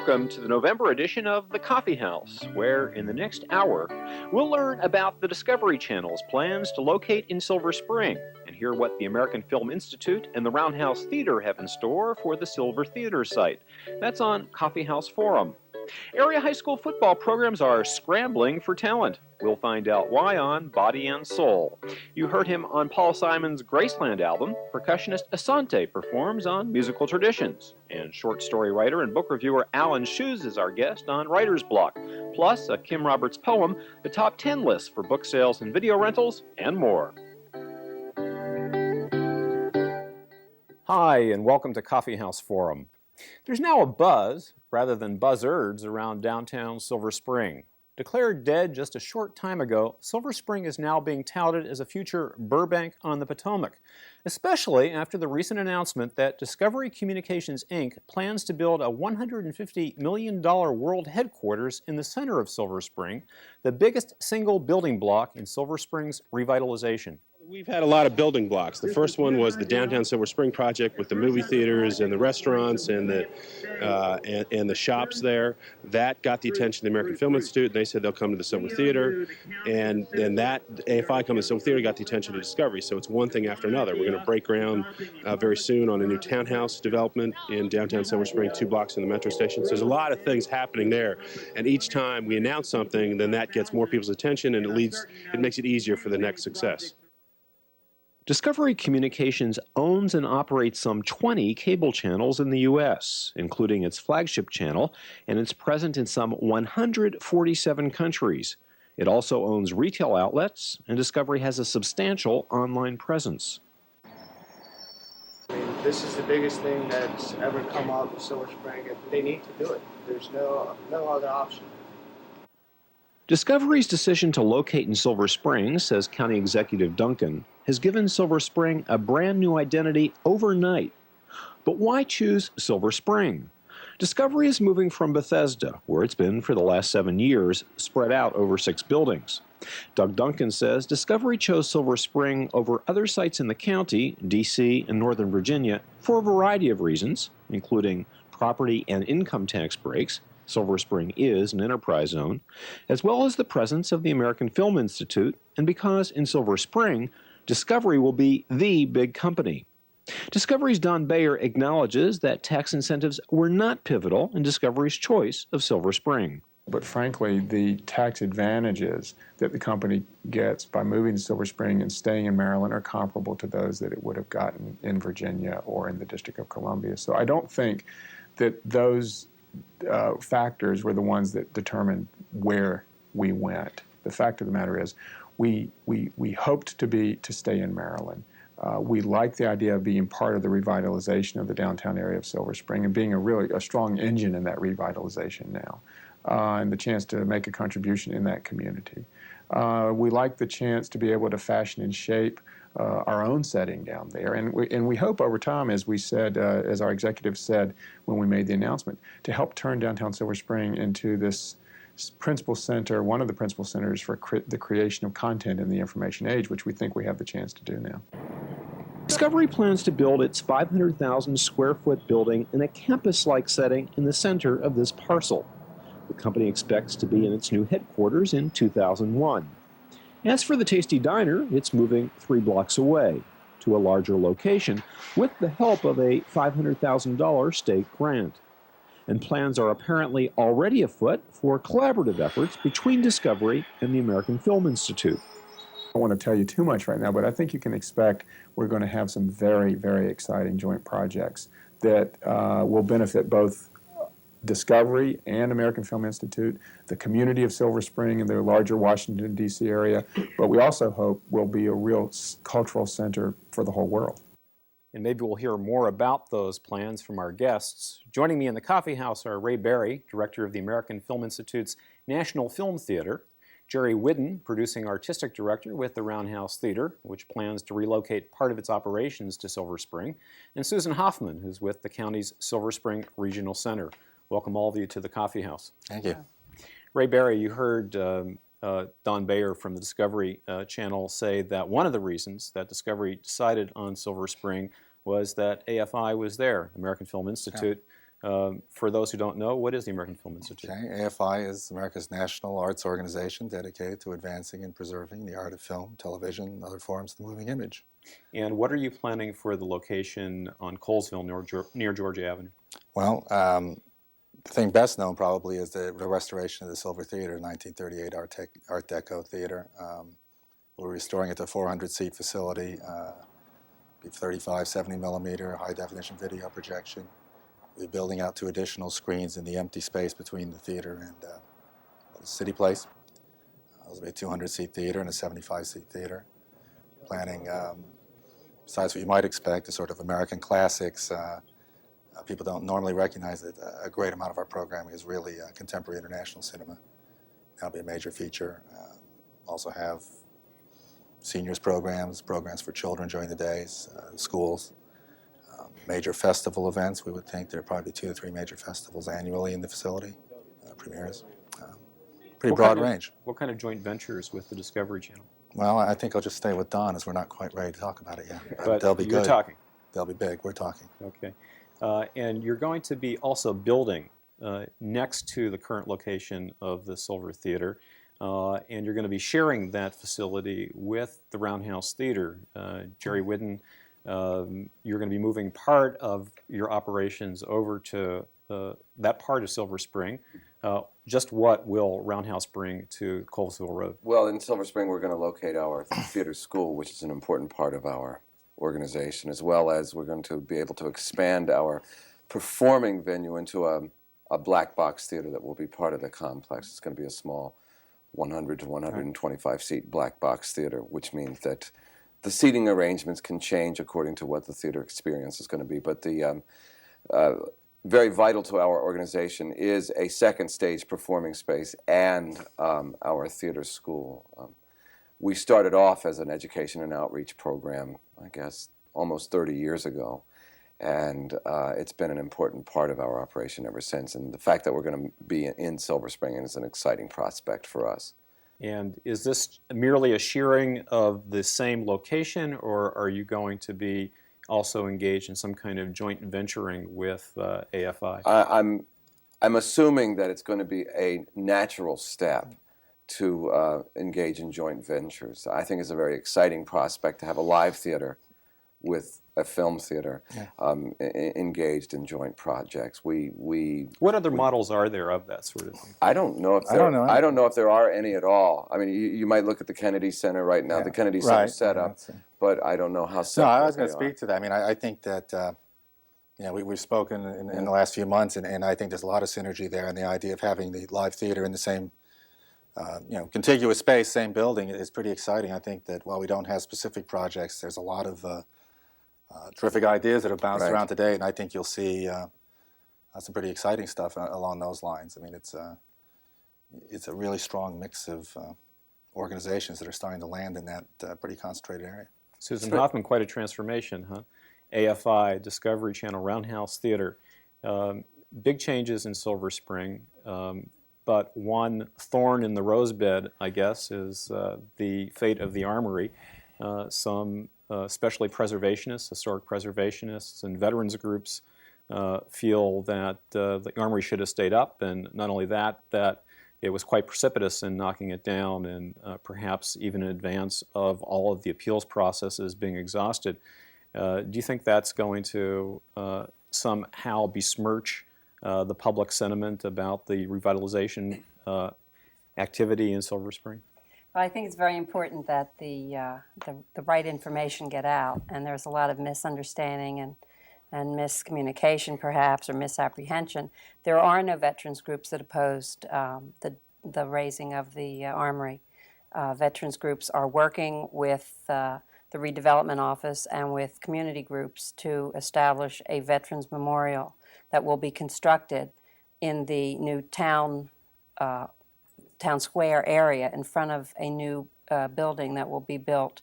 Welcome to the November edition of The Coffee House, where in the next hour, we'll learn about the Discovery Channel's plans to locate in Silver Spring and hear what the American Film Institute and the Roundhouse Theater have in store for the Silver Theater site. That's on Coffee House Forum. Area high school football programs are scrambling for talent. We'll find out why on Body and Soul. You heard him on Paul Simon's Graceland album. Percussionist Asante performs on Musical Traditions. And short story writer and book reviewer Alan Shoes is our guest on Writer's Block. Plus, a Kim Roberts poem, the top 10 list for book sales and video rentals, and more. Hi, and welcome to Coffee House Forum. There's now a buzz, rather than buzzards, around downtown Silver Spring. Declared dead just a short time ago, Silver Spring is now being touted as a future Burbank on the Potomac, especially after the recent announcement that Discovery Communications, Inc. plans to build a $150 million world headquarters in the center of Silver Spring, the biggest single building block in Silver Spring's revitalization. We've had a lot of building blocks. The first one was the downtown Silver Spring project with the movie theaters and the restaurants and the shops there. That got the attention of the American Film Institute. They said they'll come to the Silver Theater, and then that AFI come to the Silver Theater got the attention of Discovery. So it's one thing after another. We're going to break ground very soon on a new townhouse development in downtown Silver Spring, 2 blocks from the metro station. So there's a lot of things happening there, and each time we announce something, then that gets more people's attention, and it makes it easier for the next success. Discovery Communications owns and operates some 20 cable channels in the U.S., including its flagship channel, and it's present in some 147 countries. It also owns retail outlets, and Discovery has a substantial online presence. This is the biggest thing that's ever come out of Silver Spring, and they need to do it. There's no other option. Discovery's decision to locate in Silver Spring, says County Executive Duncan, has given Silver Spring a brand new identity overnight. But why choose Silver Spring? Discovery is moving from Bethesda, where it's been for the last 7 years, spread out over 6 buildings. Doug Duncan says Discovery chose Silver Spring over other sites in the county, D.C. and Northern Virginia, for a variety of reasons, including property and income tax breaks. Silver Spring is an enterprise zone, as well as the presence of the American Film Institute, and because in Silver Spring, Discovery will be the big company. Discovery's Don Bayer acknowledges that tax incentives were not pivotal in Discovery's choice of Silver Spring. But frankly, the tax advantages that the company gets by moving to Silver Spring and staying in Maryland are comparable to those that it would have gotten in Virginia or in the District of Columbia. So I don't think that those factors were the ones that determined where we went. The fact of the matter is, we hoped to stay in Maryland. We like the idea of being part of the revitalization of the downtown area of Silver Spring and being a strong engine in that revitalization now, and the chance to make a contribution in that community. We like the chance to be able to fashion and shape our own setting down there, and we hope over time, as we said, as our executive said when we made the announcement, to help turn downtown Silver Spring into this principal center, one of the principal centers for the creation of content in the information age, which we think we have the chance to do now. Discovery plans to build its 500,000 square foot building in a campus-like setting in the center of this parcel. The company expects to be in its new headquarters in 2001. As for the Tasty Diner, it's moving 3 blocks away to a larger location with the help of a $500,000 state grant. And plans are apparently already afoot for collaborative efforts between Discovery and the American Film Institute. I don't want to tell you too much right now, but I think you can expect we're going to have some very, very exciting joint projects that will benefit both Discovery and American Film Institute, the community of Silver Spring and the larger Washington, D.C. area, but we also hope will be a real cultural center for the whole world. And maybe we'll hear more about those plans from our guests. Joining me in the coffee house are Ray Berry, director of the American Film Institute's National Film Theater, Jerry Whiddon, producing artistic director with the Roundhouse Theater, which plans to relocate part of its operations to Silver Spring, and Susan Hoffmann, who's with the county's Silver Spring Regional Center. Welcome all of you to the coffee house. Thank you. Ray Berry, you heard Don Bayer from the Discovery Channel say that one of the reasons that Discovery decided on Silver Spring was that AFI was there, American Film Institute, For those who don't know, what is the American Film Institute? Okay. AFI is America's national arts organization dedicated to advancing and preserving the art of film, television, and other forms of the moving image. And what are you planning for the location on Colesville near Georgia Avenue? Well, the thing best known probably is the restoration of the Silver Theater, 1938 Art Deco theater. We're restoring it to a 400-seat facility, 35, 70 millimeter high definition video projection. We're building out 2 additional screens in the empty space between the theater and the City Place. It'll be a 200-seat theater and a 75-seat theater. Planning, besides what you might expect, the sort of American classics. People don't normally recognize that a great amount of our programming is really contemporary international cinema. That'll be a major feature. Also have seniors programs for children during the days, schools. Major festival events. We would think there are probably 2 to 3 major festivals annually in the facility, premieres. Pretty broad range. What kind of joint ventures with the Discovery Channel? Well, I think I'll just stay with Don, as we're not quite ready to talk about it yet. But they'll be you're good. Talking. They'll be big. We're talking. Okay. And you're going to be also building next to the current location of the Silver Theater, and you're going to be sharing that facility with the Roundhouse Theater. Jerry Whiddon, you're going to be moving part of your operations over to that part of Silver Spring. Just what will Roundhouse bring to Colesville Road? Well, in Silver Spring, we're going to locate our theater school, which is an important part of our organization, as well as we're going to be able to expand our performing venue into a black box theater that will be part of the complex. It's going to be a small 100 to 125 seat black box theater, which means that the seating arrangements can change according to what the theater experience is going to be. But the very vital to our organization is a second stage performing space and our theater school. We started off as an education and outreach program, I guess, almost 30 years ago. And it's been an important part of our operation ever since. And the fact that we're going to be in Silver Spring is an exciting prospect for us. And is this merely a sharing of the same location, or are you going to be also engaged in some kind of joint venturing with AFI? I'm assuming that it's going to be a natural step to engage in joint ventures. I think it's a very exciting prospect to have a live theater with a film theater engaged in joint projects. What other models are there of that sort of thing? I don't know if there are any at all. I mean, you might look at the Kennedy Center right now. The Kennedy Center set up, but I don't know how set up. No, I was going to speak to that. I mean, I think that we've spoken in the last few months, and I think there's a lot of synergy there, and the idea of having the live theater in the same contiguous space, same building, is pretty exciting. I think that while we don't have specific projects, there's a lot of terrific ideas that have bounced around today, and I think you'll see some pretty exciting stuff along those lines. I mean, it's a really strong mix of organizations that are starting to land in that pretty concentrated area. Susan Hoffmann, quite a transformation, huh? AFI, Discovery Channel, Roundhouse Theater. Big changes in Silver Spring, but one thorn in the rosebed, I guess, is the fate of the Armory. Some especially preservationists, historic preservationists, and veterans groups feel that the Armory should have stayed up, and not only that, that it was quite precipitous in knocking it down, and perhaps even in advance of all of the appeals processes being exhausted. Do you think that's going to somehow besmirch the public sentiment about the revitalization activity in Silver Spring? Well, I think it's very important that the right information get out, and there's a lot of misunderstanding and miscommunication, perhaps, or misapprehension. There are no veterans groups that opposed the raising of the Armory. Veterans groups are working with the redevelopment office and with community groups to establish a veterans memorial that will be constructed in the new town square area in front of a new building that will be built.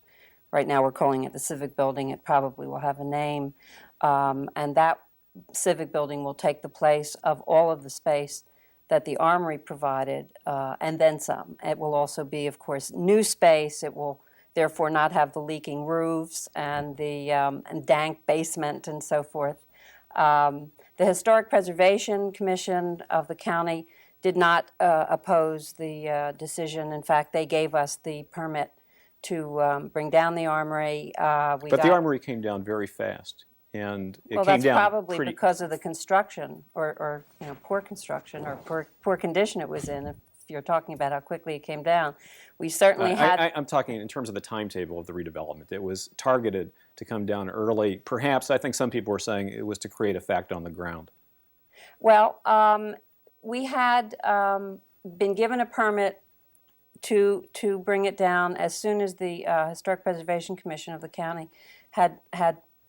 Right now we're calling it the Civic Building. It probably will have a name. And that Civic Building will take the place of all of the space that the Armory provided, and then some. It will also be, of course, new space. It will therefore not have the leaking roofs and the and dank basement and so forth. The The Historic Preservation Commission of the county did not oppose the decision. In fact, they gave us the permit to bring down the armory. But the armory came down very fast, and it well, came that's down probably pretty... because of the construction, or poor construction, or poor condition it was in. If you're talking about how quickly it came down, we certainly had. I'm talking in terms of the timetable of the redevelopment. It was targeted to come down early. Perhaps, I think some people were saying it was to create effect on the ground. Well, we had been given a permit to bring it down as soon as the Historic Preservation Commission of the county had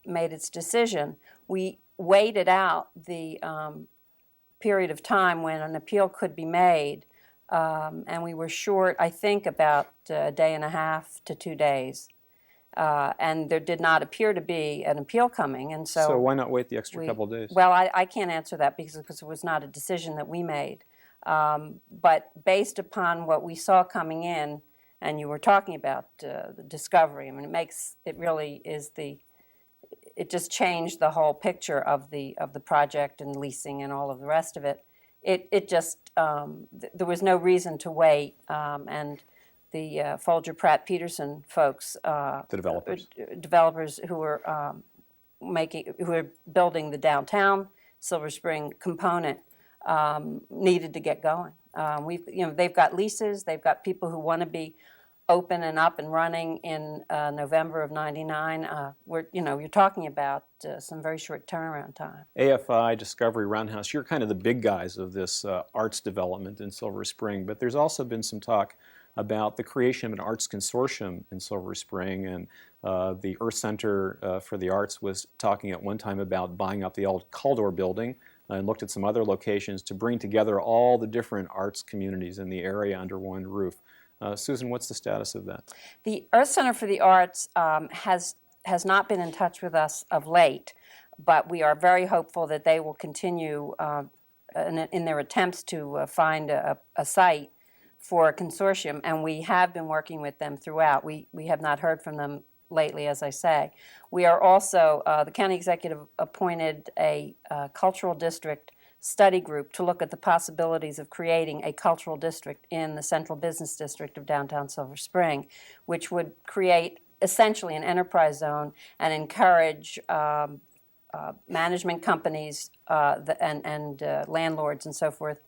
made its decision. We waited out the period of time when an appeal could be made, and we were short, I think, about a day and a half to 2 days. And there did not appear to be an appeal coming, and so why not wait the extra couple of days? Well, I can't answer that because it was not a decision that we made. But based upon what we saw coming in, and you were talking about the discovery, I mean, it just changed the whole picture of the project and leasing and all of the rest of it. It just there was no reason to wait, and the Folger Pratt Peterson folks, the developers who were building the downtown Silver Spring component, needed to get going. They've got leases, they've got people who want to be open and up and running in November of '99. You're talking about some very short turnaround time. AFI, Discovery, Roundhouse, you're kind of the big guys of this arts development in Silver Spring, but there's also been some talk about the creation of an arts consortium in Silver Spring, and the Earth Center for the Arts was talking at one time about buying up the old Caldor building and looked at some other locations to bring together all the different arts communities in the area under one roof. Susan, what's the status of that? The Earth Center for the Arts has not been in touch with us of late, but we are very hopeful that they will continue in their attempts to find a site for a consortium, and we have been working with them throughout. We have not heard from them lately, as I say. We are also, the county executive appointed a cultural district study group to look at the possibilities of creating a cultural district in the central business district of downtown Silver Spring, which would create essentially an enterprise zone and encourage management companies and landlords and so forth,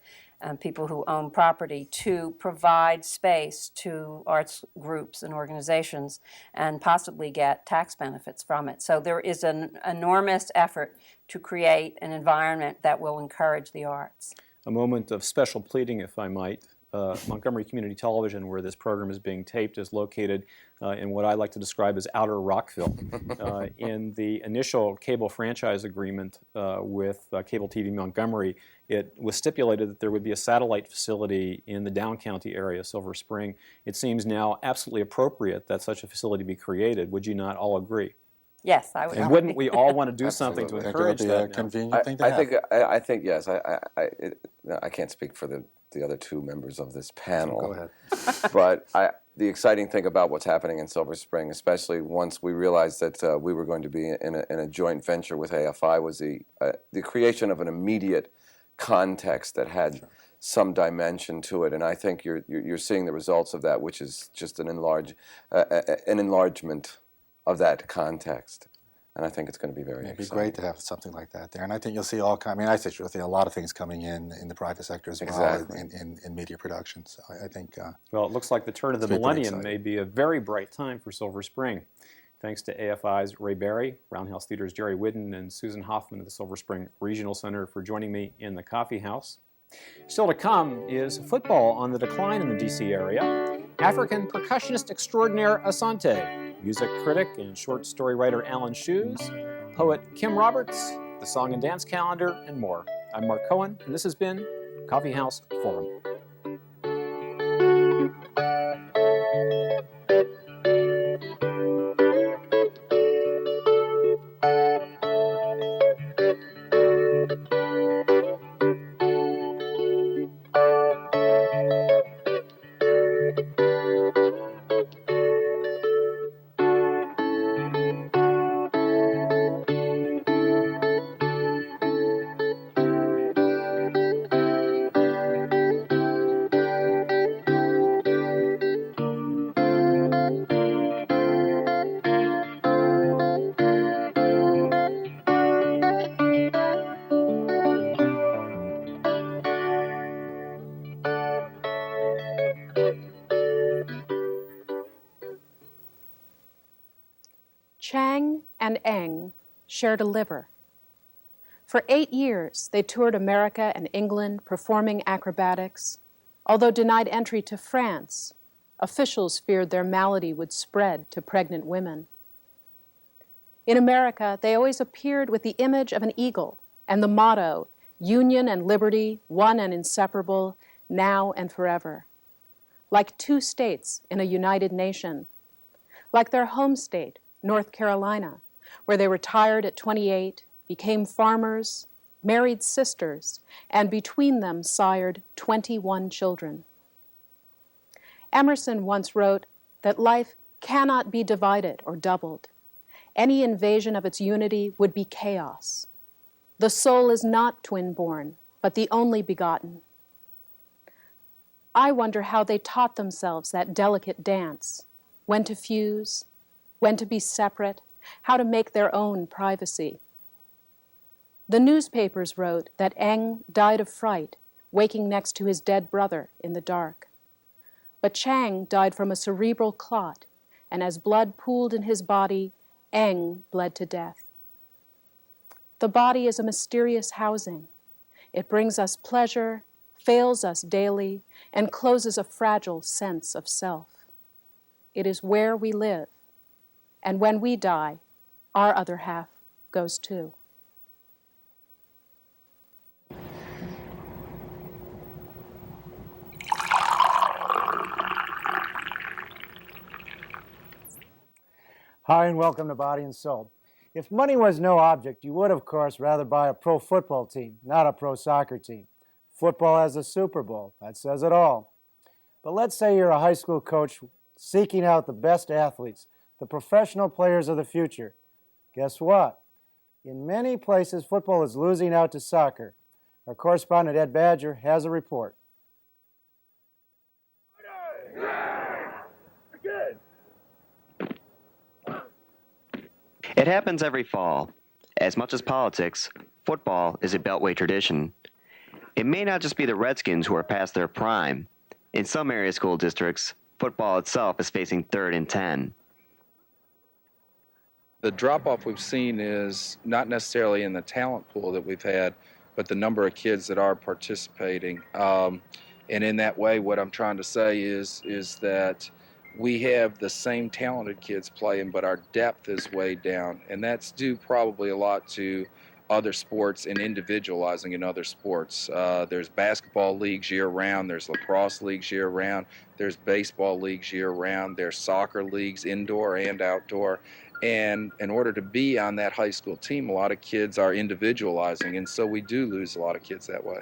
people who own property, to provide space to arts groups and organizations and possibly get tax benefits from it. So there is an enormous effort to create an environment that will encourage the arts. A moment of special pleading, if I might. Montgomery Community Television, where this program is being taped, is located in what I like to describe as outer Rockville. In the initial cable franchise agreement with Cable TV Montgomery, it was stipulated that there would be a satellite facility in the down county area, Silver Spring. It seems now absolutely appropriate that such a facility be created. Would you not all agree? Yes, I would. And wouldn't we all want to do something to encourage that? Convenient thing to have. I think yes. I can't speak for the other two members of this panel. Go ahead. But the exciting thing about what's happening in Silver Spring, especially once we realized that we were going to be in a joint venture with AFI, was the creation of an immediate context that had some dimension to it. And I think you're seeing the results of that, which is just an enlargement of that context. And I think it's going to be very exciting. It'd be great to have something like that there. And I think you'll see I think you'll see a lot of things coming in the private sector as well, in media production. So I think... well, it looks like the turn of the millennium may be a very bright time for Silver Spring. Thanks to AFI's Ray Berry, Roundhouse Theater's Jerry Whiddon, and Susan Hoffmann of the Silver Spring Regional Center for joining me in the coffee house. Still to come is football on the decline in the D.C. area, African percussionist extraordinaire Asante, music critic and short story writer Alan Shoes, poet Kim Roberts, the song and dance calendar, and more. I'm Mark Cohen, and this has been Coffee House Forum. Chang and Eng shared a liver. For 8 years, they toured America and England performing acrobatics. Although denied entry to France, officials feared their malady would spread to pregnant women. In America, they always appeared with the image of an eagle and the motto, "Union and liberty, one and inseparable, now and forever." Like two states in a united nation. Like their home state, North Carolina, where they retired at 28, became farmers, married sisters, and between them sired 21 children. Emerson once wrote that life cannot be divided or doubled. Any invasion of its unity would be chaos. The soul is not twin-born, but the only begotten. I wonder how they taught themselves that delicate dance, when to fuse, when to be separate, how to make their own privacy. The newspapers wrote that Eng died of fright, waking next to his dead brother in the dark. But Chang died from a cerebral clot, and as blood pooled in his body, Eng bled to death. The body is a mysterious housing. It brings us pleasure, fails us daily, and closes a fragile sense of self. It is where we live, and when we die, our other half goes too. Hi, and welcome to Body and Soul. If money was no object, you would, of course, rather buy a pro football team, not a pro soccer team. Football has a Super Bowl. That says it all. But let's say you're a high school coach seeking out the best athletes, the professional players of the future. Guess what? In many places, football is losing out to soccer. Our correspondent, Ed Badger, has a report. It happens every fall. As much as politics, football is a Beltway tradition. It may not just be the Redskins who are past their prime. In some area school districts, football itself is facing 3rd and 10. The drop-off we've seen is not necessarily in the talent pool that we've had, but the number of kids that are participating. And in that way, what I'm trying to say is that we have the same talented kids playing, but our depth is way down. And that's due probably a lot to other sports and individualizing in other sports. There's basketball leagues year-round. There's lacrosse leagues year-round. There's baseball leagues year-round. There's soccer leagues, indoor and outdoor. And in order to be on that high school team, a lot of kids are individualizing, and so we do lose a lot of kids that way.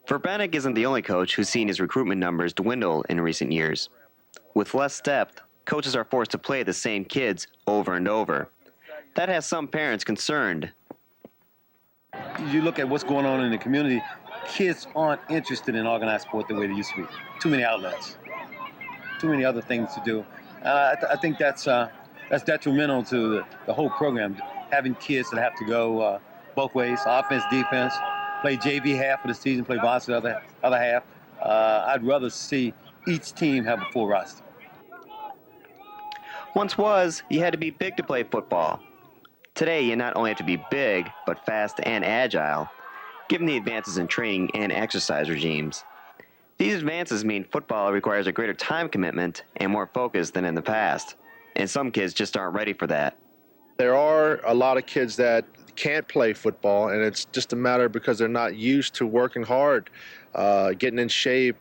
Verbanic isn't the only coach who's seen his recruitment numbers dwindle in recent years. With less depth, coaches are forced to play the same kids over and over. That has some parents concerned. You look at what's going on in the community, kids aren't interested in organized sport the way they used to be. Too many outlets, too many other things to do. I think that's detrimental to the whole program, having kids that have to go both ways, offense, defense, play JV half of the season, play varsity the other half. I'd rather see each team have a full roster. Once was, you had to be big to play football. Today, you not only have to be big, but fast and agile, given the advances in training and exercise regimes. These advances mean football requires a greater time commitment and more focus than in the past, and some kids just aren't ready for that. There are a lot of kids that can't play football, and it's just a matter because they're not used to working hard, getting in shape.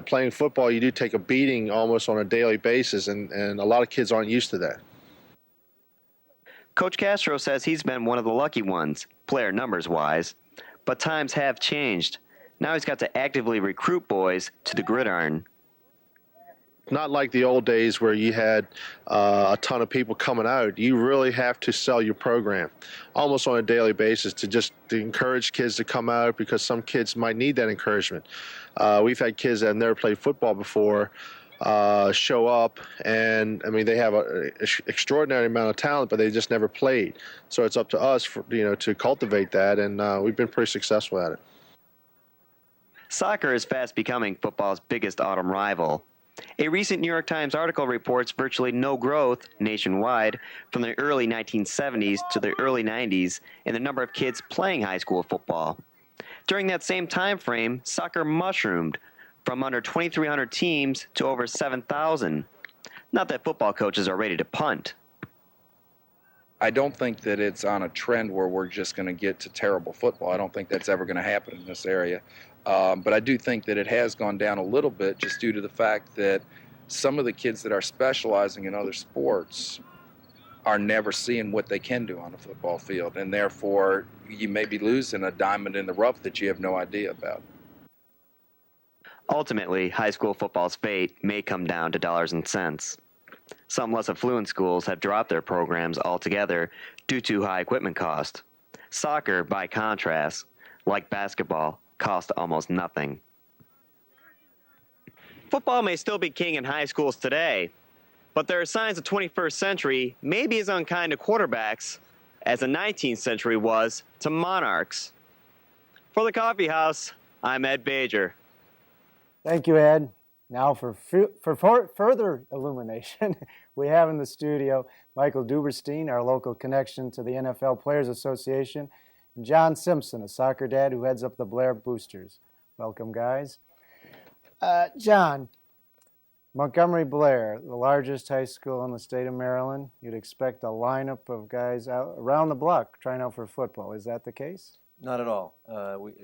Playing football, you do take a beating almost on a daily basis, and a lot of kids aren't used to that. Coach Castro says he's been one of the lucky ones, player numbers-wise, but times have changed. Now he's got to actively recruit boys to the gridiron. Not like the old days where you had a ton of people coming out. You really have to sell your program almost on a daily basis to encourage kids to come out, because some kids might need that encouragement. We've had kids that have never played football before show up, and I mean, they have an extraordinary amount of talent, but they just never played. So it's up to us to cultivate that, and we've been pretty successful at it. Soccer is fast becoming football's biggest autumn rival. A recent New York Times article reports virtually no growth nationwide from the early 1970s to the early 90s in the number of kids playing high school football. During that same time frame, soccer mushroomed from under 2,300 teams to over 7,000. Not that football coaches are ready to punt. I don't think that it's on a trend where we're just going to get to terrible football. I don't think that's ever going to happen in this area. But I do think that it has gone down a little bit just due to the fact that some of the kids that are specializing in other sports are never seeing what they can do on a football field. And therefore, you may be losing a diamond in the rough that you have no idea about. Ultimately, high school football's fate may come down to dollars and cents. Some less affluent schools have dropped their programs altogether due to high equipment cost. Soccer, by contrast, like basketball, costs almost nothing. Football may still be king in high schools today, but there are signs the 21st century may be as unkind to quarterbacks as the 19th century was to monarchs. For the Coffee House, I'm Ed Bajer. Thank you, Ed. Now for further illumination, we have in the studio Michael Duberstein, our local connection to the NFL Players Association, and John Simson, a soccer dad who heads up the Blair Boosters. Welcome, guys. John, Montgomery Blair, the largest high school in the state of Maryland. You'd expect a lineup of guys out around the block trying out for football. Is that the case? Not at all.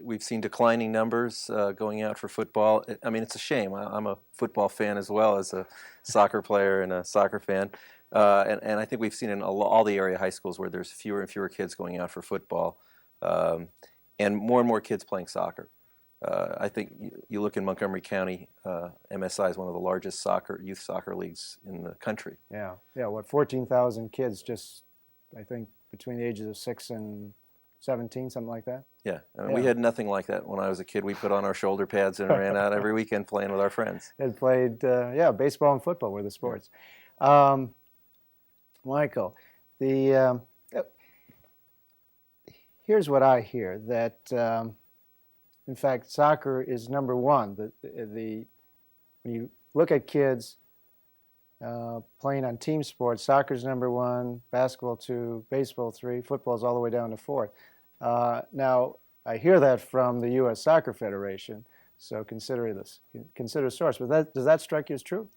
We've seen declining numbers going out for football. I mean, it's a shame. I'm a football fan as well as a soccer player and a soccer fan. And I think we've seen in all the area high schools where there's fewer and fewer kids going out for football and more kids playing soccer. I think you look in Montgomery County, MSI is one of the largest youth soccer leagues in the country. Yeah. What, 14,000 kids just, I think, between the ages of 6 and 17, something like that? Yeah. We had nothing like that when I was a kid. We put on our shoulder pads and ran out every weekend playing with our friends. And played, baseball and football were the sports. Michael, here's what I hear, that in fact soccer is number one. When you look at kids playing on team sports, soccer's number one, basketball 2, baseball 3, football's all the way down to 4th. Now, I hear that from the U.S. Soccer Federation, so consider a source. But does that strike you as true?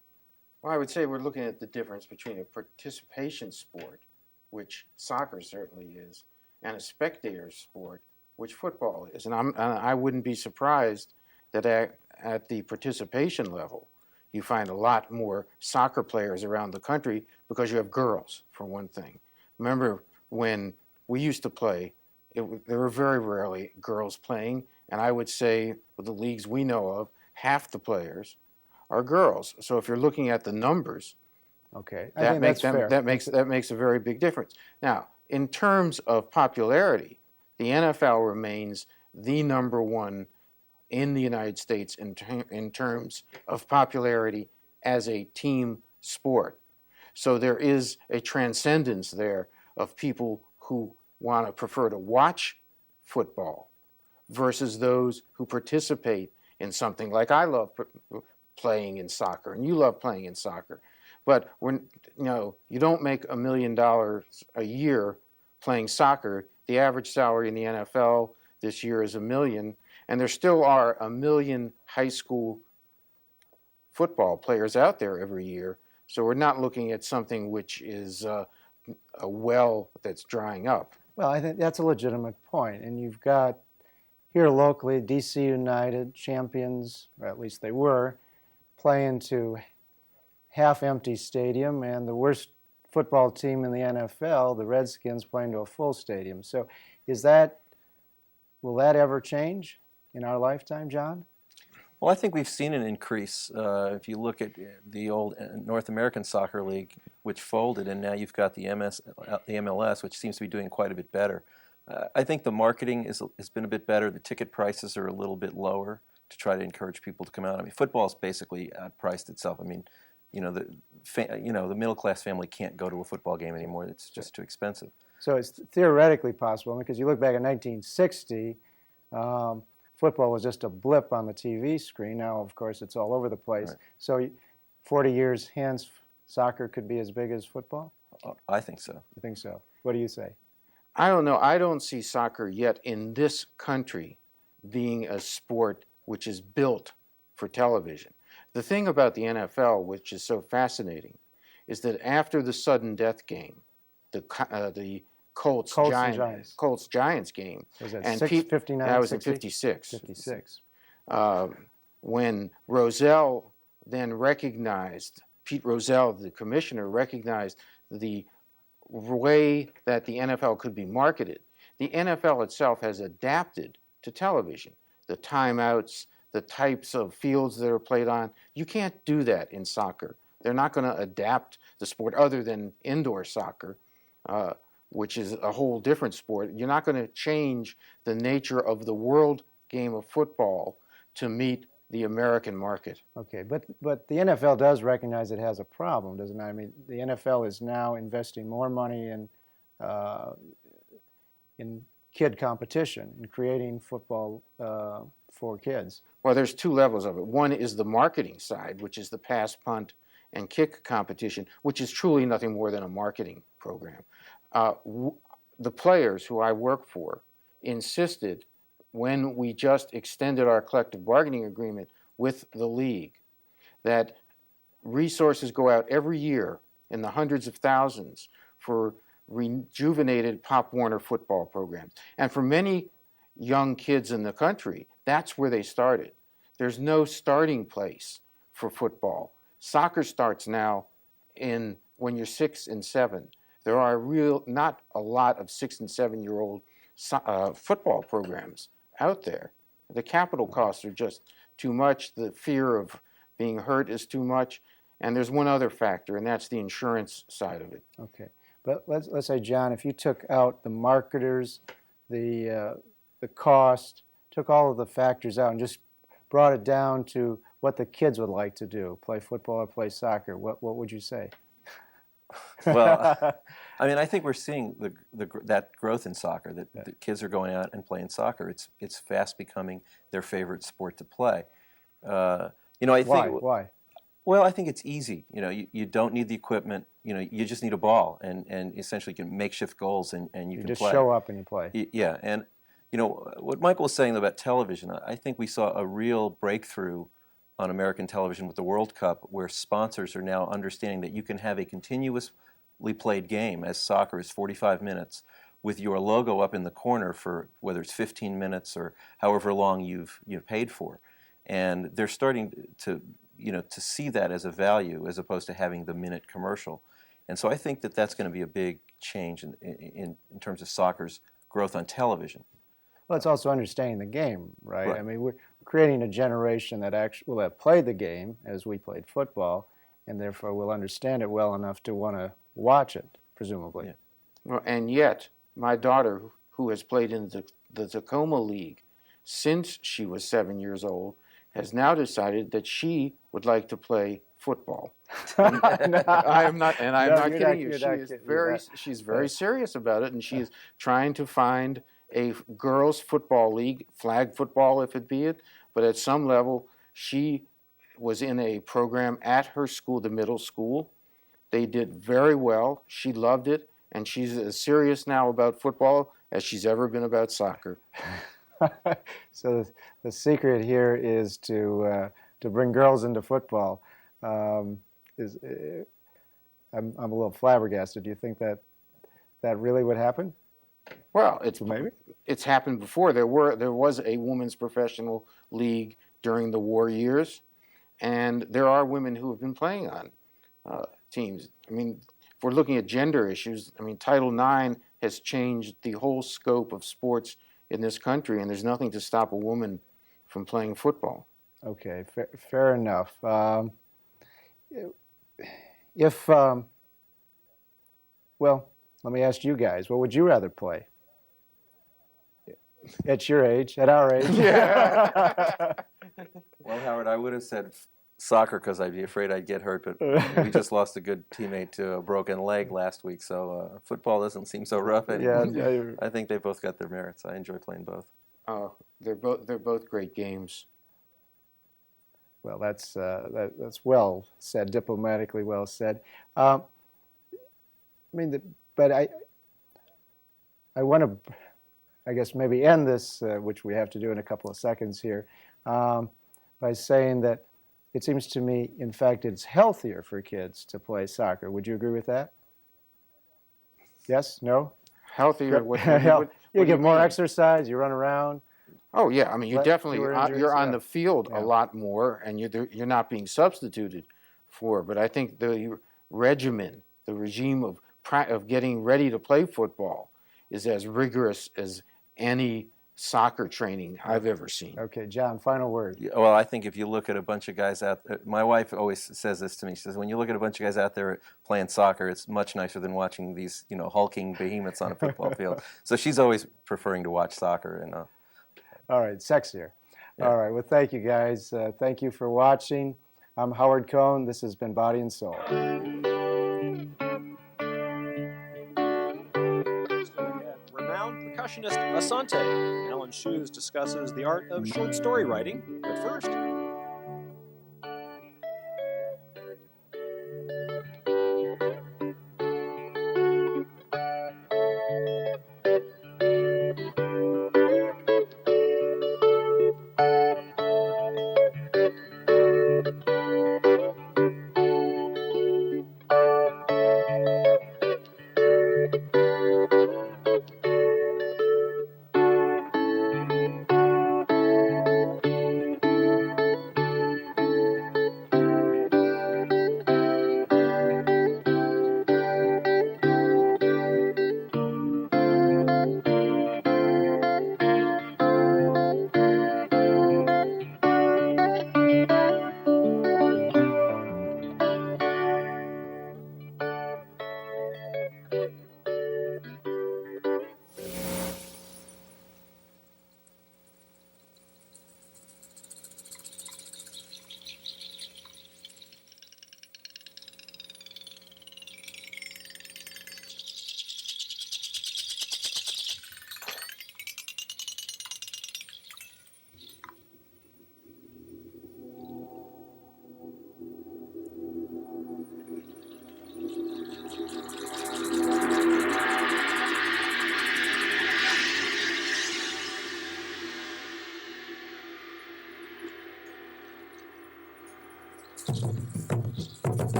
Well, I would say we're looking at the difference between a participation sport, which soccer certainly is, and a spectator sport, which football is. And I wouldn't be surprised that at the participation level, you find a lot more soccer players around the country because you have girls, for one thing. Remember when we used to play, there were very rarely girls playing, and I would say with the leagues we know of, half the players are girls. So if you're looking at the numbers, okay, that makes a very big difference. Now, in terms of popularity, the NFL remains the number one in the United States in terms of popularity as a team sport. So there is a transcendence there of people who prefer to watch football versus those who participate in something like I love playing in soccer and you love playing in soccer. But you don't make $1 million a year playing soccer. The average salary in the NFL this year is $1 million, and there still are 1 million high school football players out there every year. So we're not looking at something which is a well that's drying up. Well, I think that's a legitimate point. And you've got here locally, DC United, champions, or at least they were, playing to half-empty stadium, and the worst football team in the NFL, the Redskins, playing to a full stadium. So will that ever change in our lifetime, John? Well, I think we've seen an increase. If you look at the old North American Soccer League, which folded, and now you've got the MLS, which seems to be doing quite a bit better. I think the marketing has been a bit better. The ticket prices are a little bit lower to try to encourage people to come out. I mean, football is basically outpriced itself. I mean, the middle-class family can't go to a football game anymore. It's just too expensive. So it's theoretically possible, because you look back at 1960, football was just a blip on the TV screen. Now, of course, it's all over the place. Right. So 40 years hence, soccer could be as big as football? I think so. I think so. What do you say? I don't know. I don't see soccer yet in this country being a sport which is built for television. The thing about the NFL, which is so fascinating, is that after the sudden death game, the Colts Giants game, was that and 59? That was 60? in 56. 56. When Rozelle then recognized, Pete Rozelle, the commissioner, recognized the way that the NFL could be marketed. The NFL itself has adapted to television. The timeouts, the types of fields that are played on, you can't do that in soccer. They're not going to adapt the sport other than indoor soccer, which is a whole different sport. You're not going to change the nature of the world game of football to meet the American market. Okay, but the NFL does recognize it has a problem, doesn't it? I mean, the NFL is now investing more money in kid competition, in creating football for kids. Well, there's two levels of it. One is the marketing side, which is the pass, punt, and kick competition, which is truly nothing more than a marketing program. The players who I work for insisted, when we just extended our collective bargaining agreement with the league, that resources go out every year in the hundreds of thousands for rejuvenated Pop Warner football programs. And for many young kids in the country, that's where they started. There's no starting place for football. Soccer starts now when you're 6 and 7. There are not a lot of 6 and 7-year-old football programs out there. The capital costs are just too much. The fear of being hurt is too much. And there's one other factor, and that's the insurance side of it. Okay, but let's say, John, if you took out the marketers, the cost, took all of the factors out and just brought it down to what the kids would like to do, play football or play soccer, what would you say? Well, I mean, I think we're seeing that growth in soccer, that the kids are going out and playing soccer. It's fast becoming their favorite sport to play. I think. Why? Well, I think it's easy. You don't need the equipment. You just need a ball, and essentially you can makeshift goals, and you can just play. show up and you play. Yeah, and what Michael was saying about television, I think we saw a real breakthrough on American television with the World Cup, where sponsors are now understanding that you can have a continuously played game, as soccer is 45 minutes, with your logo up in the corner for whether it's 15 minutes or however long you've paid for. And they're starting to see that as a value as opposed to having the minute commercial. And so I think that that's going to be a big change in terms of soccer's growth on television. Well, it's also understanding the game, right? I mean, we're creating a generation that actually will have played the game as we played football, and therefore will understand it well enough to want to watch it, presumably. Yeah. Well, and yet, my daughter, who has played in the Tacoma League since she was 7 years old, has now decided that she would like to play football. I'm not kidding you. She's very serious about it, and she's trying to find a girls' football league, flag football if it be it, but at some level, she was in a program at her school, the middle school. They did very well. She loved it, and she's as serious now about football as she's ever been about soccer. So the secret here is to bring girls into football. I'm a little flabbergasted. Do you think that really would happen? Well, it's happened before. There was a women's professional league during the war years, and there are women who have been playing on teams. I mean, if we're looking at gender issues, I mean, Title IX has changed the whole scope of sports in this country, and there's nothing to stop a woman from playing football. Okay, fair enough. Well, let me ask you guys, what would you rather play? At your age, at our age? Yeah. Well, Howard, I would have said soccer because I'd be afraid I'd get hurt, but we just lost a good teammate to a broken leg last week, so football doesn't seem so rough anymore. Yeah, I think they both got their merits. I enjoy playing both. They're both great games. Well, that's well said, diplomatically well said. But I want to, I guess, maybe end this, which we have to do in a couple of seconds here, by saying that it seems to me, in fact, it's healthier for kids to play soccer. Would you agree with that? Yes? No? Healthier? You get more exercise, you run around. Oh yeah, I mean you definitely you're on the field Yeah. a lot more, and you're not being substituted for. But I think the regime of getting ready to play football is as rigorous as any soccer training I've ever seen. Okay, John, final word. Yeah, well, I think if you look at a bunch of guys out there, my wife always says this to me. She says, when you look at a bunch of guys out there playing soccer, it's much nicer than watching these, hulking behemoths on a football field. So she's always preferring to watch soccer. And all right, sexier. Yeah. All right, well, thank you, guys. Thank you for watching. I'm Howard Cohn. This has been Body and Soul. Renowned percussionist Asante. Alan Shoes discusses the art of short story writing. But first,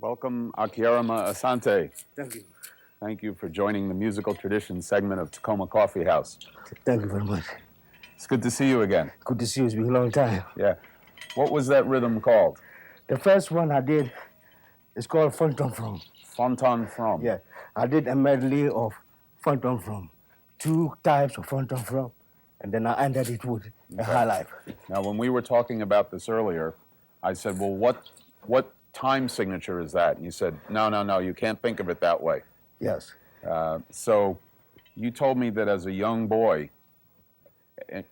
Welcome, Akiyarama Asante. Thank you. Thank you for joining the musical tradition segment of Tacoma Coffee House. Thank you very much. It's good to see you again. Good to see you. It's been a long time. Yeah. What was that rhythm called? The first one I did is called Fonton From. Fonton From. Yeah. I did a medley of Fonton From. 2 types of Fonton From, and then I ended it with a high life. Now, when we were talking about this earlier, I said, well, what time signature is that? And you said, no, you can't think of it that way. Yes. So you told me that as a young boy,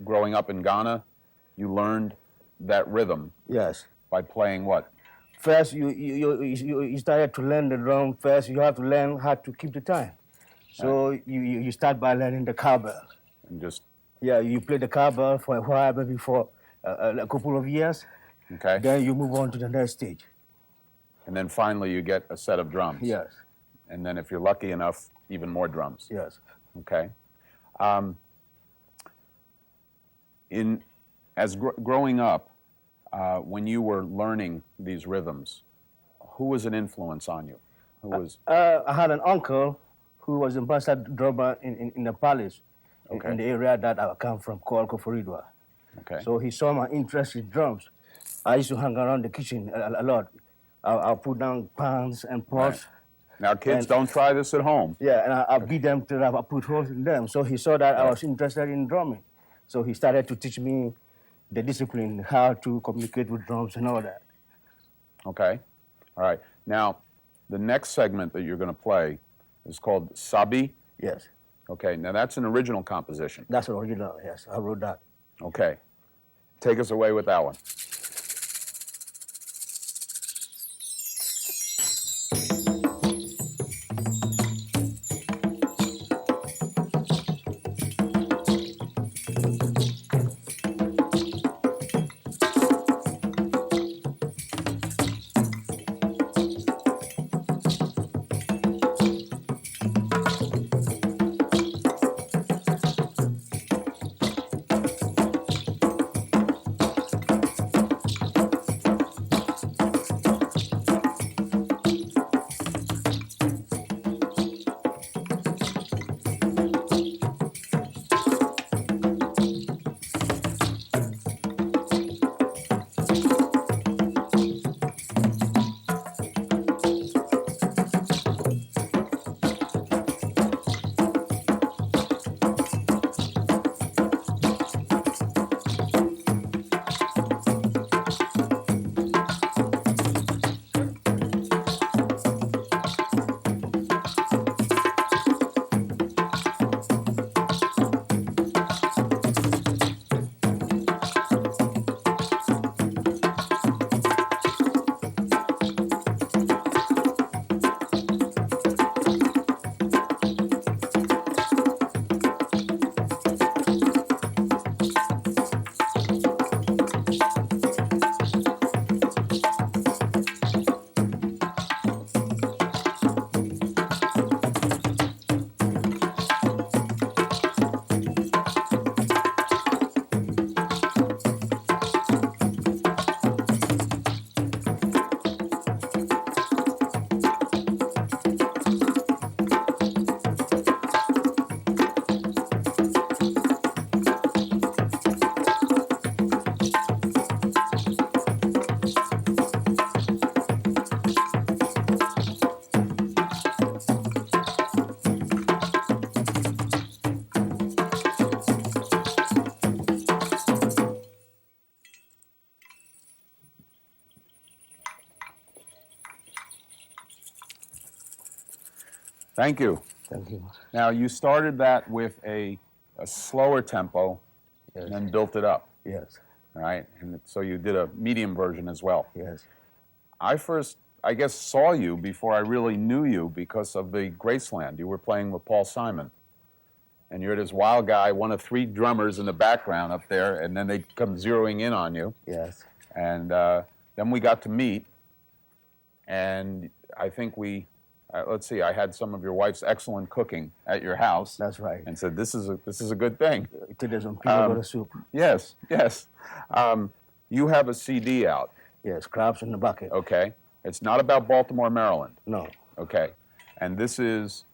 growing up in Ghana, you learned that rhythm. Yes. By playing what? First, you started to learn the drum. First, you have to learn how to keep the time. So you start by learning the cowbell. And just... Yeah, you play the cowbell for a while, maybe for a couple of years. Okay. Then you move on to the next stage. And then finally you get a set of drums. Yes. And then if you're lucky enough, even more drums. Yes. Okay. Growing up, when you were learning these rhythms, who was an influence on you? Who was? I had an uncle who was a master drummer in the palace, in the area that I come from, called Koforidua. Okay. So he saw my interest in drums. I used to hang around the kitchen a lot. I'll put down pans and pots. Right. Now, kids, don't try this at home. Yeah, and I beat them till I put holes in them. So he saw that I was interested in drumming. So he started to teach me the discipline, how to communicate with drums and all that. Okay. All right. Now, the next segment that you're going to play is called Sabi. Yes. Okay. Now, that's an original composition. That's original, yes. I wrote that. Okay. Take us away with that one. Thank you. Thank you. Now, you started that with a slower tempo, yes, and then built it up. Yes. All right? And so you did a medium version as well. Yes. I first, I guess, saw you before I really knew you because of the Graceland. You were playing with Paul Simon. And you're this wild guy, one of 3 drummers in the background up there, and then they come zeroing in on you. Yes. And then we got to meet, and I think we, let's see, I had some of your wife's excellent cooking at your house. That's right. And said, this is a good thing. It is some peanut butter soup. Yes, yes. You have a CD out. Yes, Crabs in the Bucket. Okay. It's not about Baltimore, Maryland. No. Okay. And this is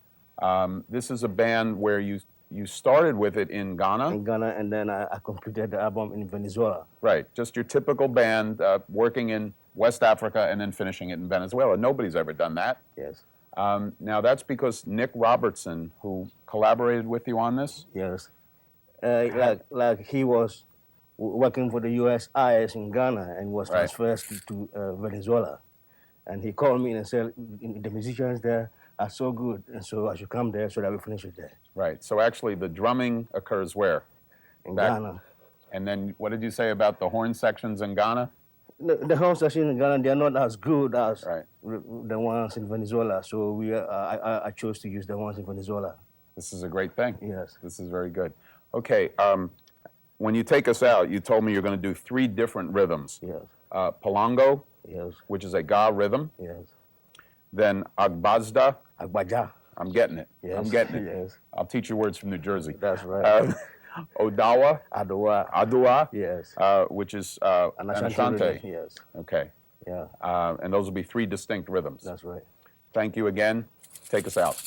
a band where you started with it in Ghana? In Ghana, and then I completed the album in Venezuela. Right. Just your typical band working in West Africa and then finishing it in Venezuela. Nobody's ever done that. Yes. Now, that's because Nick Robertson, who collaborated with you on this? Yes. Like he was working for the USIS in Ghana and was transferred to Venezuela. And he called me and said, the musicians there are so good, and so I should come there so that we finish it there. Right. So actually, the drumming occurs where? In Ghana. And then what did you say about the horn sections in Ghana? The horn sections in Ghana, they are not as good as the ones in Venezuela. So I chose to use the ones in Venezuela. This is a great thing. Yes. This is very good. Okay. When you take us out, you told me you're going to do 3 different rhythms. Yes. Palongo, yes, which is a Ga rhythm. Yes. Then Agbazda. Agbaja. I'm getting it. Yes. I'm getting it. Yes. I'll teach you words from New Jersey. That's right. Odawa. Adua. Yes. Which is an Ashanti. Yes. Okay. Yeah. And those will be 3 distinct rhythms. That's right. Thank you again. Take us out.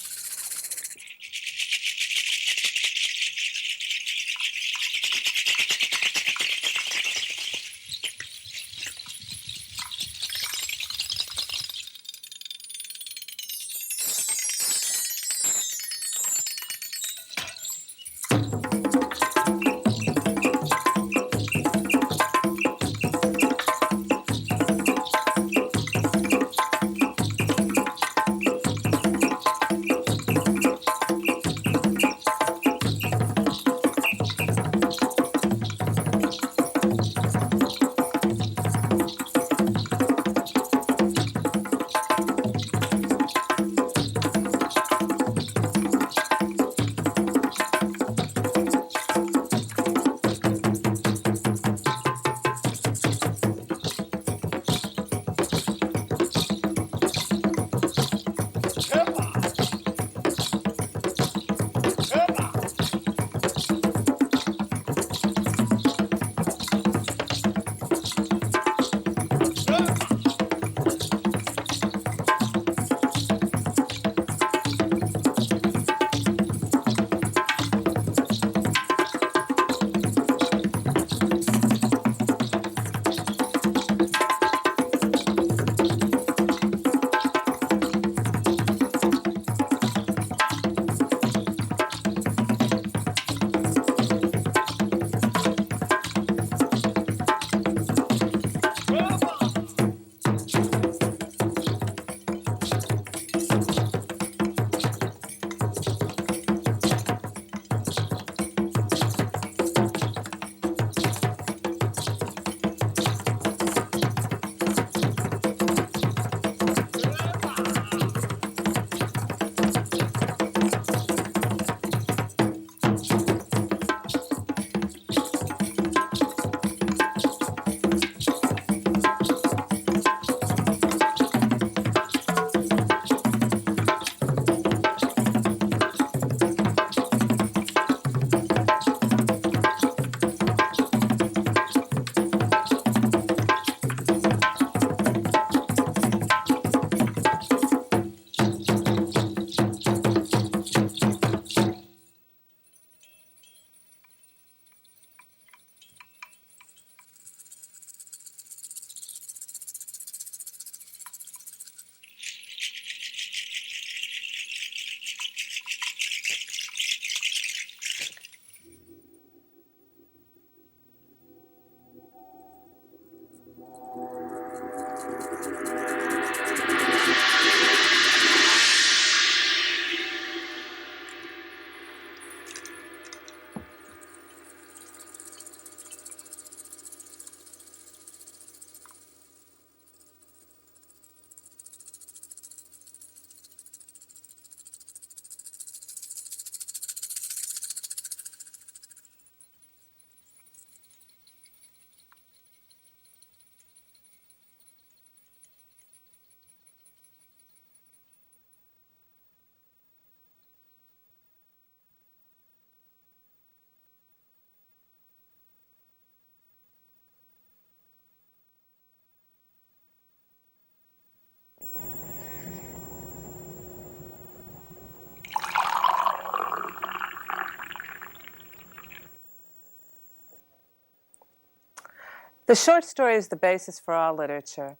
The short story is the basis for all literature.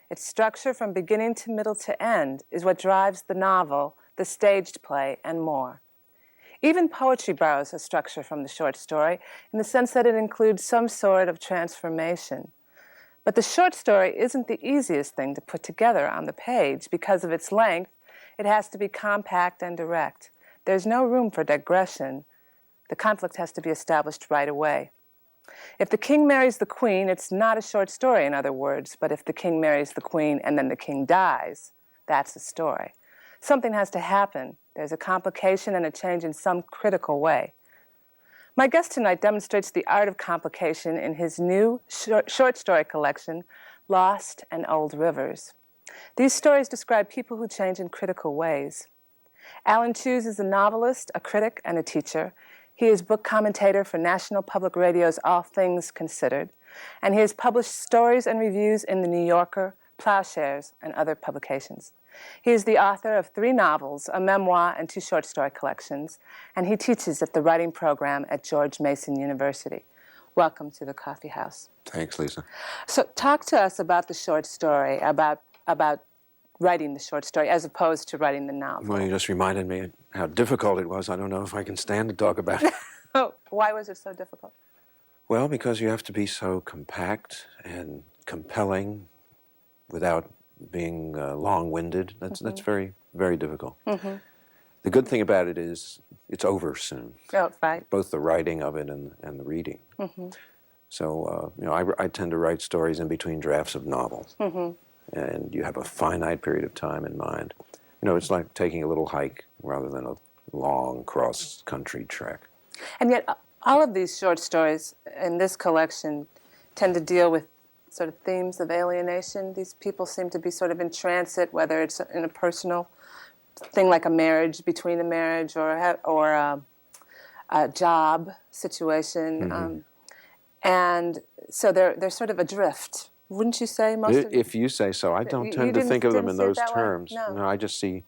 Its structure from beginning to middle to end is what drives the novel, the staged play, and more. Even poetry borrows a structure from the short story in the sense that it includes some sort of transformation. But the short story isn't the easiest thing to put together on the page. Because of its length, it has to be compact and direct. There's no room for digression. The conflict has to be established right away. If the king marries the queen, it's not a short story, in other words, but if the king marries the queen and then the king dies, that's a story. Something has to happen. There's a complication and a change in some critical way. My guest tonight demonstrates the art of complication in his new short story collection, Lost and Old Rivers. These stories describe people who change in critical ways. Alan Cheuse is a novelist, a critic, and a teacher. He is book commentator for National Public Radio's All Things Considered, and he has published stories and reviews in The New Yorker, Plowshares, and other publications. He is the author of 3 novels, a memoir, and 2 short story collections, and he teaches at the writing program at George Mason University. Welcome to the Coffee House. Thanks, Lisa. So talk to us about the short story, about writing the short story as opposed to writing the novel. Well, you just reminded me how difficult it was. I don't know if I can stand to talk about it. Oh, why was it so difficult? Well, because you have to be so compact and compelling without being long-winded. That's very, very difficult. Mm-hmm. The good thing about it is it's over soon. Oh, right. Both the writing of it and the reading. Mm-hmm. So, I tend to write stories in between drafts of novels. Mm-hmm. And you have a finite period of time in mind. It's like taking a little hike rather than a long cross-country trek. And yet, all of these short stories in this collection tend to deal with sort of themes of alienation. These people seem to be sort of in transit, whether it's in a personal thing like a marriage, between a marriage, or a job situation. Mm-hmm. And so they're sort of adrift. Wouldn't you say most of If you say so. I don't tend to think of them in those terms. No, I just see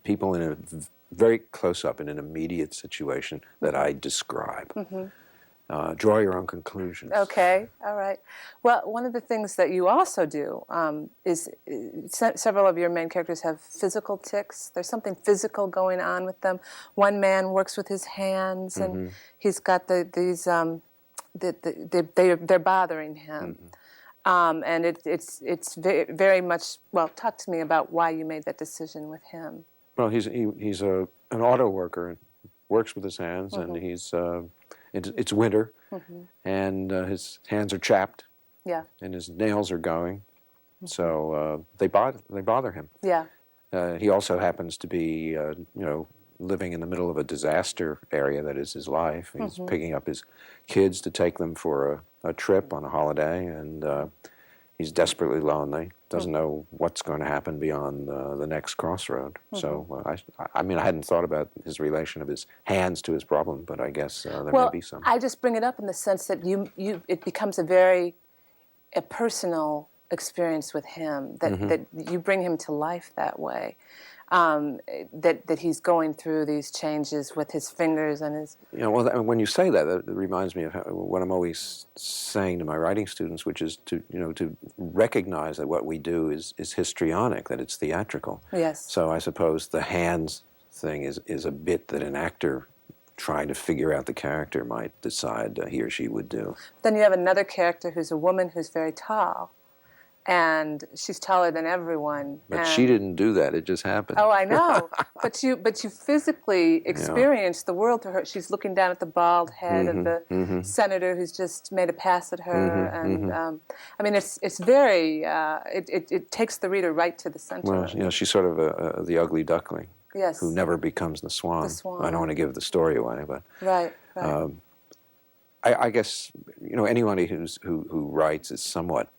people in a very close-up in an immediate situation that I describe. Mm-hmm. Draw your own conclusions. Okay, all right. Well, one of the things that you also do is several of your main characters have physical tics. There's something physical going on with them. One man works with his hands, and he's got they're bothering him. Mm-hmm. And it's very much, well, talk to me about why you made that decision with him. Well, he's an auto worker, works with his hands, Mm-hmm. and it's winter, Mm-hmm. and his hands are chapped, Yeah. and his nails are going, so they bother him. Yeah. He also happens to be, living in the middle of a disaster area that is his life. He's Mhm. picking up his kids to take them for a trip on a holiday, and he's desperately lonely, doesn't know what's going to happen beyond the next crossroad. So, I hadn't thought about his relation of his hands to his problem, but I guess there may be some. I just bring it up in the sense that it becomes a personal experience with him, that you bring him to life that way. That he's going through these changes with his fingers and his... When you say that, it reminds me of what I'm always saying to my writing students, which is to recognize that what we do is histrionic, that it's theatrical. Yes. So I suppose the hands thing is a bit that an actor trying to figure out the character might decide he or she would do. Then you have another character who's a woman who's very tall. And she's taller than everyone. But she didn't do that. It just happened. Oh, I know. But you physically experience the world through her. She's looking down at the bald head of the senator who's just made a pass at her. It's very. It takes the reader right to the center. Well, she's sort of the ugly duckling. Yes. Who never becomes the swan. The swan. I don't want to give the story away, but. Right. I guess anybody who writes is somewhat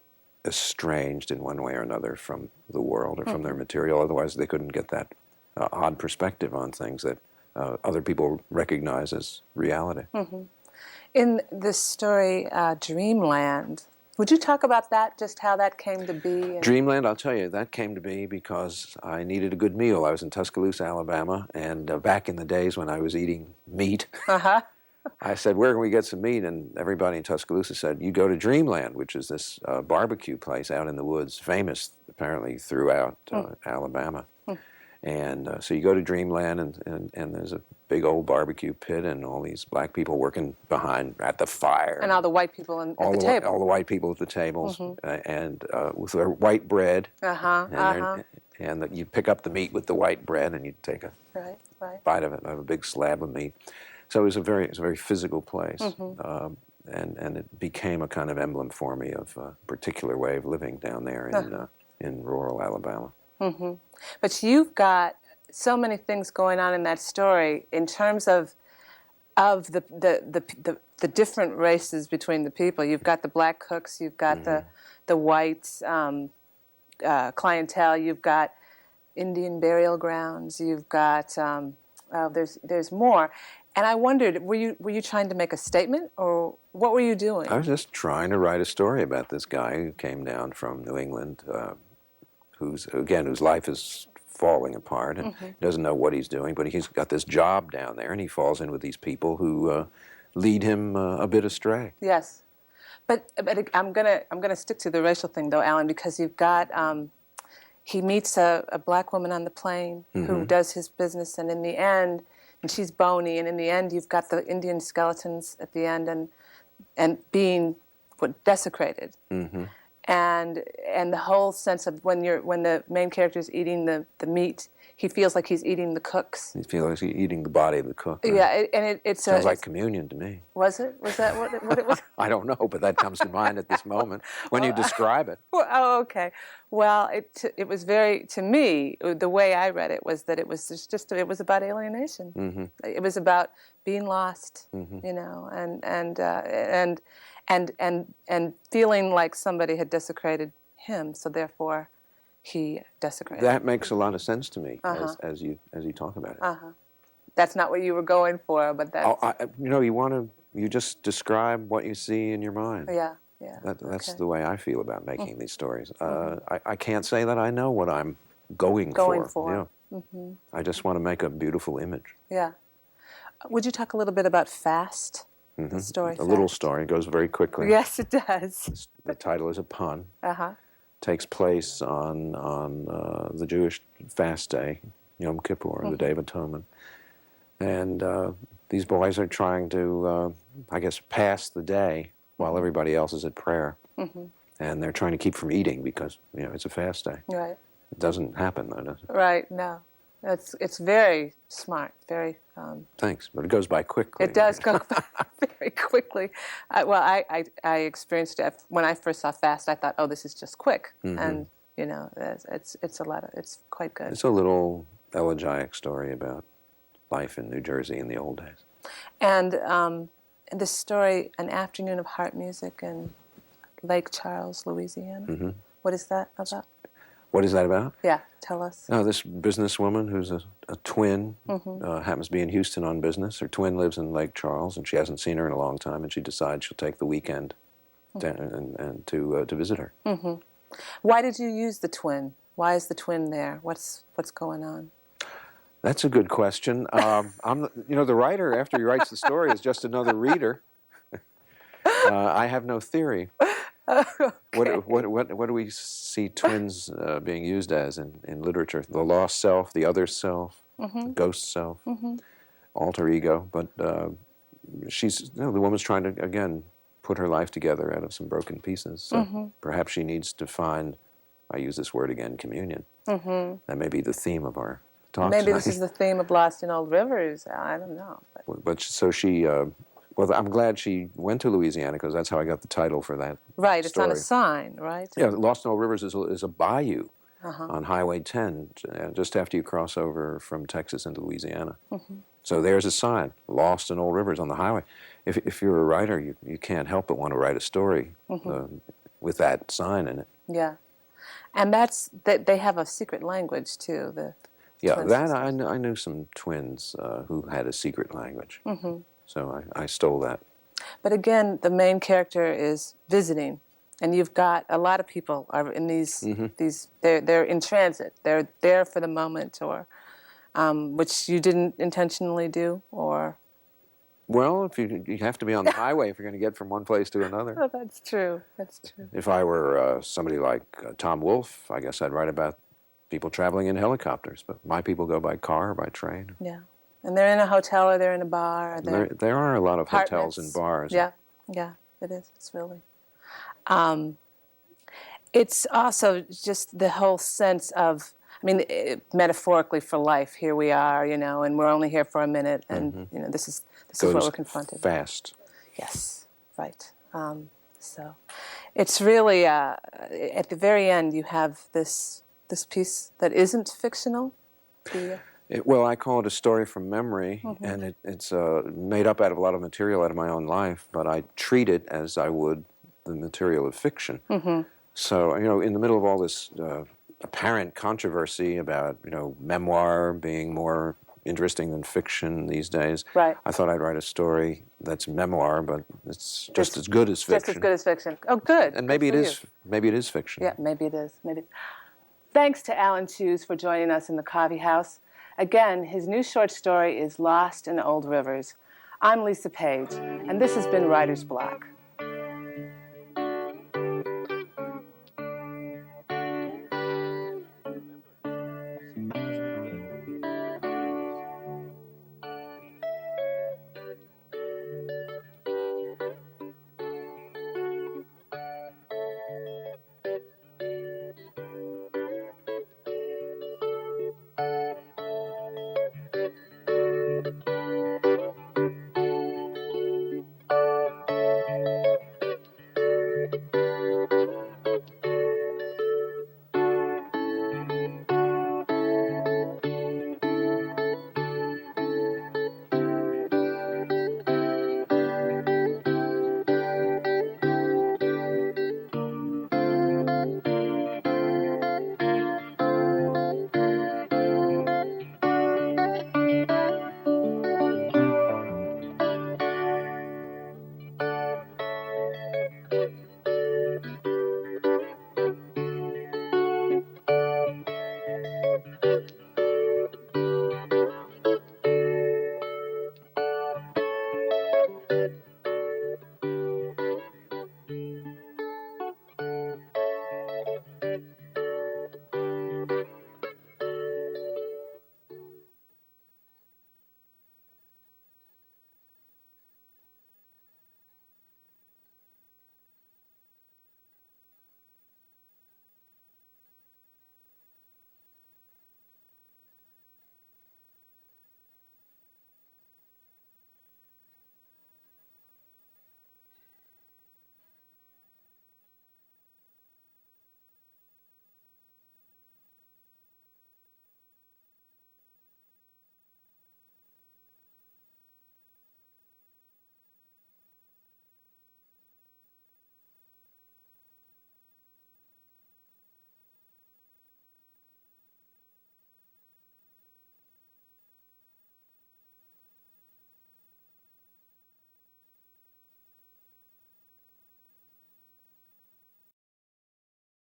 estranged in one way or another from the world or from their material. Otherwise, they couldn't get that odd perspective on things that other people recognize as reality. Mm-hmm. In this story, Dreamland, would you talk about that, just how that came to be? Dreamland, I'll tell you, that came to be because I needed a good meal. I was in Tuscaloosa, Alabama, and back in the days when I was eating meat, I said, where can we get some meat? And everybody in Tuscaloosa said, you go to Dreamland, which is this barbecue place out in the woods, famous apparently throughout Alabama. And so you go to Dreamland, and there's a big old barbecue pit, and all these black people working behind at the fire. And all the white people at the table. All the white people at the tables, and with their white bread. And you pick up the meat with the white bread, and you take a bite of it, have a big slab of meat. So it was a very physical place, and it became a kind of emblem for me of a particular way of living down there in rural Alabama. But you've got so many things going on in that story in terms of the different races between the people. You've got the black cooks, you've got the white clientele, you've got Indian burial grounds, you've got there's more. And I wondered, were you trying to make a statement, or what were you doing? I was just trying to write a story about this guy who came down from New England, whose life is falling apart, and he doesn't know what he's doing, but he's got this job down there, and he falls in with these people who lead him a bit astray. Yes, but I'm gonna stick to the racial thing though, Alan, because you've got he meets a black woman on the plane who does his business, and in the end, and she's bony, and in the end, you've got the Indian skeletons at the end, and being desecrated. And the whole sense of when the main character is eating the meat, he feels like he's eating the cooks. He feels like he's eating the body of the cook. Right? Yeah, and it sounds like communion to me. Was it? Was that what it was? I don't know, but that comes to mind at this moment when you describe it. Oh, okay. Well, it was very, to me, the way I read it was that it was just it was about alienation. It was about being lost, you know, and feeling like somebody had desecrated him, so therefore he desecrated. That makes a lot of sense to me as you talk about it. That's not what you were going for, but that's. You just describe what you see in your mind. Yeah. That's the way I feel about making these stories. I can't say that I know what I'm going for. Yeah. I just want to make a beautiful image. Yeah. Would you talk a little bit about Fast? The story. A little story. It goes very quickly. Yes, it does. The title is a pun. Takes place on the Jewish fast day, Yom Kippur, the Day of Atonement. And these boys are trying to, pass the day while everybody else is at prayer. And they're trying to keep from eating because, it's a fast day. Right. It doesn't happen, though, does it? Right, no. It's very smart, very... Thanks, but it goes by quickly. It does go by very quickly. I experienced it when I first saw Fast. I thought, oh, this is just quick, and it's quite good. It's a little elegiac story about life in New Jersey in the old days. And the story, An Afternoon of Heart Music in Lake Charles, Louisiana. What is that about? What is that about? Yeah, tell us. This businesswoman who's a twin, happens to be in Houston on business. Her twin lives in Lake Charles, and she hasn't seen her in a long time, and she decides she'll take the weekend to visit her. Why did you use the twin? Why is the twin there? What's going on? That's a good question. The writer, after he writes the story, is just another reader. I have no theory. Okay. What do we see twins being used as in literature? The lost self, the other self, the ghost self, alter ego. But the woman's trying to, again, put her life together out of some broken pieces. So perhaps she needs to find, I use this word again, communion. That may be the theme of our talk Maybe tonight. This is the theme of Lost in Old Rivers. I don't know. But so she... Well, I'm glad she went to Louisiana because that's how I got the title for that Right, story. It's on a sign, right? Yeah, Lost in Old Rivers is a bayou on Highway 10, just after you cross over from Texas into Louisiana. So there's a sign, Lost in Old Rivers on the highway. If you're a writer, you can't help but want to write a story with that sign in it. Yeah. And they have a secret language, too. I knew some twins who had a secret language. So I stole that. But again, the main character is visiting, and you've got a lot of people are in these they're in transit. They're there for the moment, or which you didn't intentionally do, or. Well, if you have to be on the highway if you're going to get from one place to another. Oh, that's true. That's true. If I were somebody like Tom Wolfe, I guess I'd write about people traveling in helicopters. But my people go by car or by train. Yeah. And they're in a hotel or they're in a bar. Or There are a lot of hotels apartments. and bars. Yeah. Yeah, it is. It's really. It's also just the whole sense of, I mean, metaphorically for life, here we are, you know, and we're only here for a minute, and, you know, this is what we're confronted. Fast. Yes, right. So it's really, at the very end, you have this piece that isn't fictional. Well, I call it a story from memory, and it's made up out of a lot of material out of my own life, but I treat it as I would the material of fiction. So, you know, in the middle of all this apparent controversy about, you know, memoir being more interesting than fiction these days, right. I thought I'd write a story that's memoir, but it's just as good as fiction. Just as good as fiction. Oh, good. And maybe good it is. Maybe it is fiction. Yeah, maybe it is. Maybe. Thanks to Alan Cheuse for joining us in the coffee house. Again, his new short story is Lost in Old Rivers. I'm Lisa Page, and this has been Writer's Block.